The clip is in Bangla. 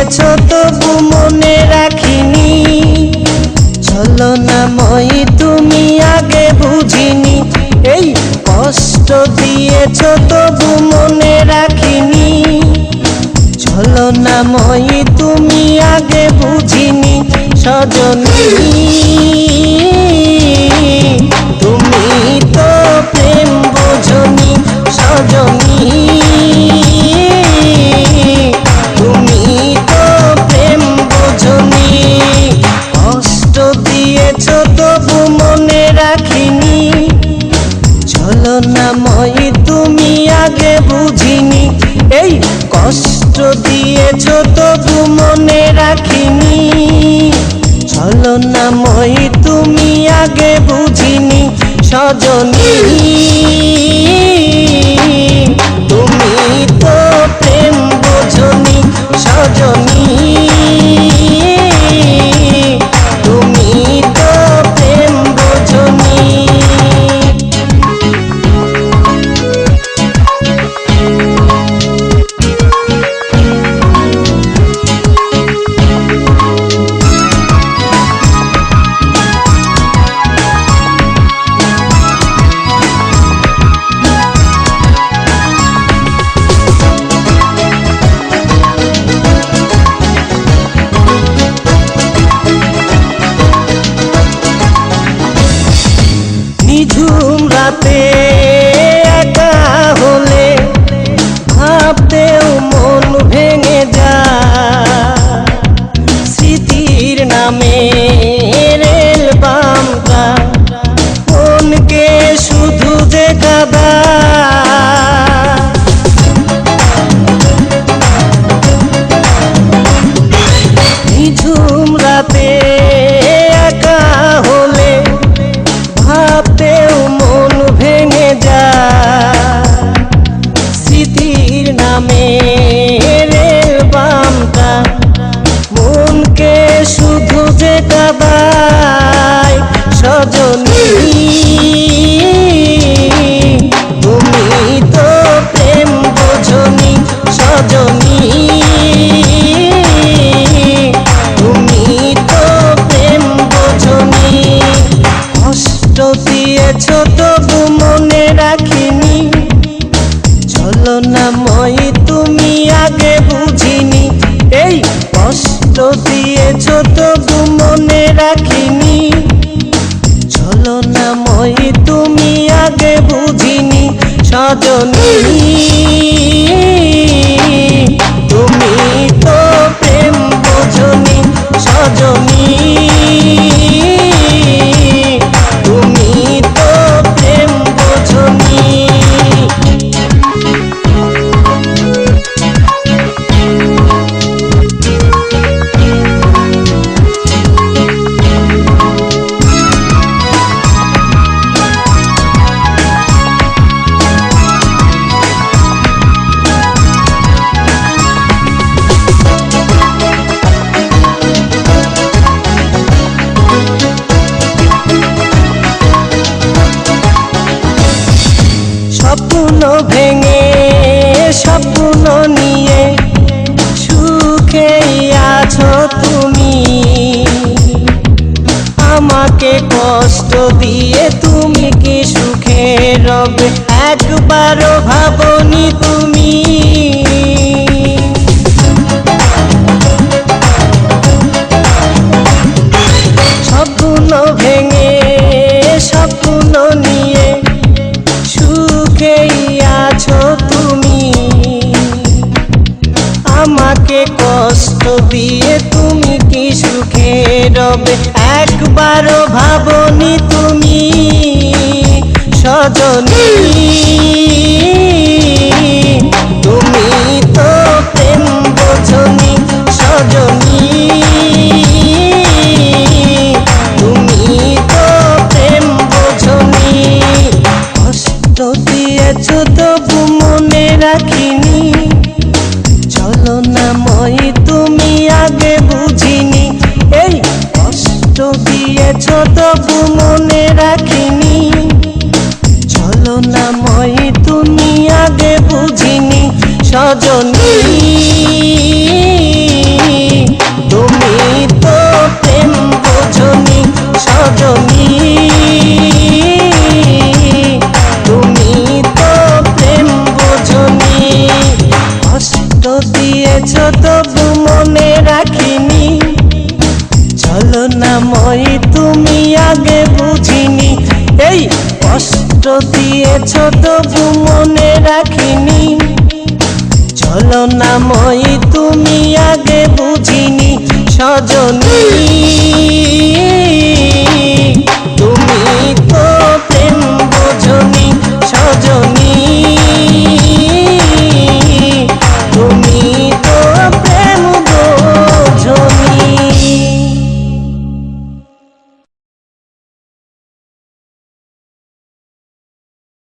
দিয়েছ তবু মনে রাখিনি, ছলনাময়ী তুমি আগে বুঝিনি। এই কষ্ট দিয়েছ তবু মনে রাখিনি, ছলনাময়ী তুমি আগে বুঝিনি। সজনী তুমি তো প্রেম বোঝনি, সজনী তুমি তো প্রেম বোঝনি। কষ্ট দিয়েছ তবু মনে রাখিনি, ছলনাময়ী তুমি আগে বুঝিনি। এই কষ্ট দিয়েছ তবু মনে রাখিনি, ছলনাময়ী তুমি আগে বুঝিনি। সজনী তুমি তো প্রেম বোঝনি, সজনী তুমি তো প্রেম বোঝনি। নিঝুম রাতে একা হলে ভাবতেও মন ভেঙে যায়, স্মৃতির নামে রেলবামটা মনকে শুধু যে কাঁদায়। নিঝুম রাতে একা হলে ভাবতেও মন ভেঙে যায়, স্মৃতির নামে রেলবামটা মনকে শুধু যে কাঁদায়। সজনী তুমি তো প্রেম বোঝনি, সজনী তুমি তো প্রেম বোঝনি। কষ্ট দিয়েছ তবু মনে রাখিনি, ছলনাময়ী তুমি আগে বুঝিনি। এই কষ্ট দিয়েছ তবু মনে রাখিনি, ছলনাময়ী তুমি আগে বুঝিনি। সজনী তুমি তো প্রেম বোঝনি, সজনী তুমি তো প্রেম বোঝনি। স্বপ্ন ভেঙে স্বপ্ন নিয়ে সুখেই আছো তুমি, আমাকে কষ্ট দিয়ে তুমি কি সুখে রবে একবারও ভাবনি তুমি। স্বপ্ন ভেঙে স্বপ্ন নিয়ে সুখেই আছো তুমি, আমাকে কষ্ট দিয়ে তুমি কি সুখে রবে একবারও ভাবনি তুমি। সজনী তুমি তো প্রেম বোঝনি, সজনী তুমি তো প্রেম বোঝনি। কষ্ট দিয়েছ তবু মনে রাখিনি, ছলনাময়ী তুমি আগে বুঝিনি। এই কষ্ট দিয়েছ তবু মনে রাখিনি, ছলনাময়ী তুমি আগে বুঝিনি। সজনী দিয়েছ তবু মনে রাখিনি। চলো না মই তুমি আগে বুঝিনি সজনী।